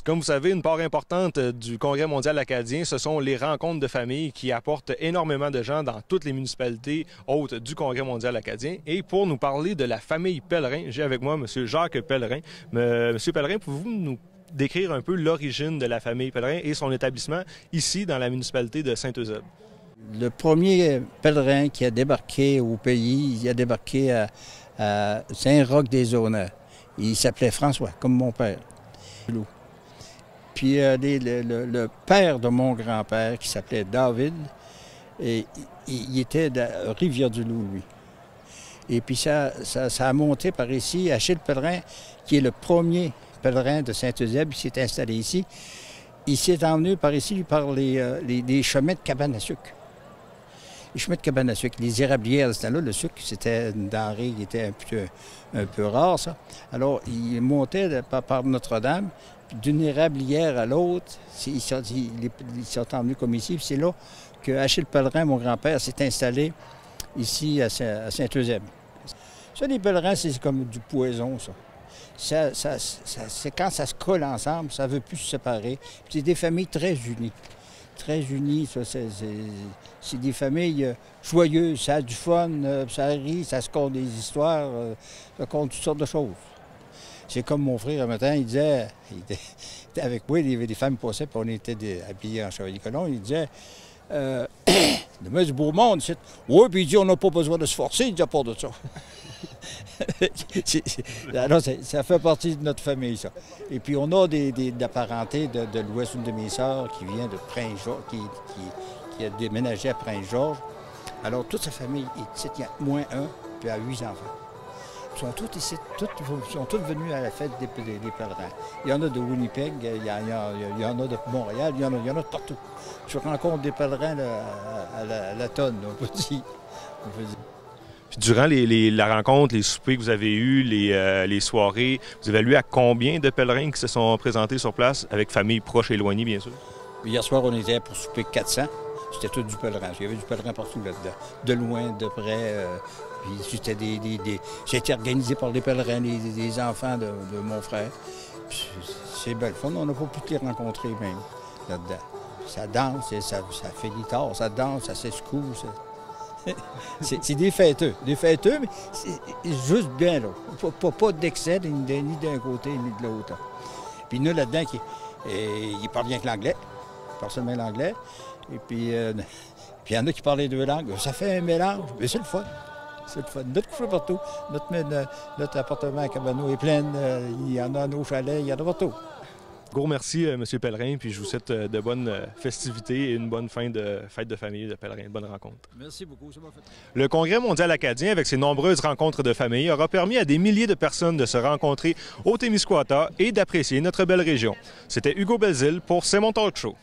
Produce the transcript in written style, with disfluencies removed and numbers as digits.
Comme vous savez, une part importante du Congrès mondial acadien, ce sont les rencontres de famille qui apportent énormément de gens dans toutes les municipalités hôtes du Congrès mondial acadien. Et pour nous parler de la famille Pellerin, j'ai avec moi M. Jacques Pellerin. M. Pellerin, pouvez-vous nous décrire un peu l'origine de la famille Pellerin et son établissement ici dans la municipalité de Saint-Eusèbe? Le premier pèlerin qui a débarqué au pays, il a débarqué à Saint-Roch-des-Aunais. Il s'appelait François, comme mon père. Puis le père de mon grand-père, qui s'appelait David, et il était de Rivière-du-Loup, lui. Et puis ça a monté par ici. Achille Pellerin, qui est le premier pèlerin de Saint-Eusèbe, il s'est installé ici. Il s'est emmené par ici par les chemins de cabane à sucre. Les chemins de cabane à sucre, les érablières, c'était là, le sucre, c'était une denrée qui était un peu rare, ça. Alors, il montait par Notre-Dame, d'une érablière à l'autre, ils sont emmenés comme ici, puis c'est là que Achille Pellerin, mon grand-père, s'est installé ici à Saint-Eusèbe. Ça, les pèlerins, c'est comme du poison, ça. C'est quand ça se colle ensemble, ça ne veut plus se séparer. C'est des familles très unies. Très unies, c'est des familles joyeuses, ça a du fun, ça rit, ça se conte des histoires, ça compte toutes sortes de choses. C'est comme mon frère, un matin, il était avec moi, il y avait des femmes qui passaient, puis on était habillés en chevalier colon, il disait demain du beau monde, oui, puis il dit on n'a pas besoin de se forcer, il dit à part de ça. Alors, ça fait partie de notre famille, ça. Et puis, on a de la parenté de l'Ouest, une de mes sœurs qui vient de Prince-Georges, qui a déménagé à Prince-Georges. Alors, toute sa famille est ici, il y a moins un, puis à 8 enfants. Ils sont tous ici, ils sont tous venus à la fête des pèlerins. Il y en a de Winnipeg, il y en a de Montréal, il y en a de partout. Je rencontre des pèlerins à la tonne, on peut dire. Puis durant la rencontre, les soupers que vous avez eus, les soirées, vous évaluez à combien de pèlerins qui se sont présentés sur place, avec famille proche et éloignée, bien sûr? Hier soir, on était pour souper 400. C'était tout du pèlerin. Il y avait du pèlerin partout là-dedans. De loin, de près. C'était c'était organisé par les pèlerins, les enfants de mon frère. C'est belle fun. On n'a pas pu les rencontrer même là-dedans. Ça danse, ça fait guitare, ça danse, ça s'escoue. C'est des fêteux, mais c'est juste bien, là. Pas d'excès ni d'un côté ni de l'autre. Puis nous, là-dedans, il parle bien que l'anglais, il parle seulement l'anglais. Et puis, il y en a qui parlent les deux langues. Ça fait un mélange, mais c'est le fun. C'est le fun. Notre couche partout. Notre appartement à Cabano est plein. Il y en a nos chalets, il y en a partout. Gros merci, M. Pellerin, puis je vous souhaite de bonnes festivités et une bonne fin de fête de famille de Pellerin, une bonne rencontre. Merci beaucoup, ça m'a fait. Le Congrès mondial acadien, avec ses nombreuses rencontres de famille, aura permis à des milliers de personnes de se rencontrer au Témiscouata et d'apprécier notre belle région. C'était Hugo Belzile pour C'est mon talk show.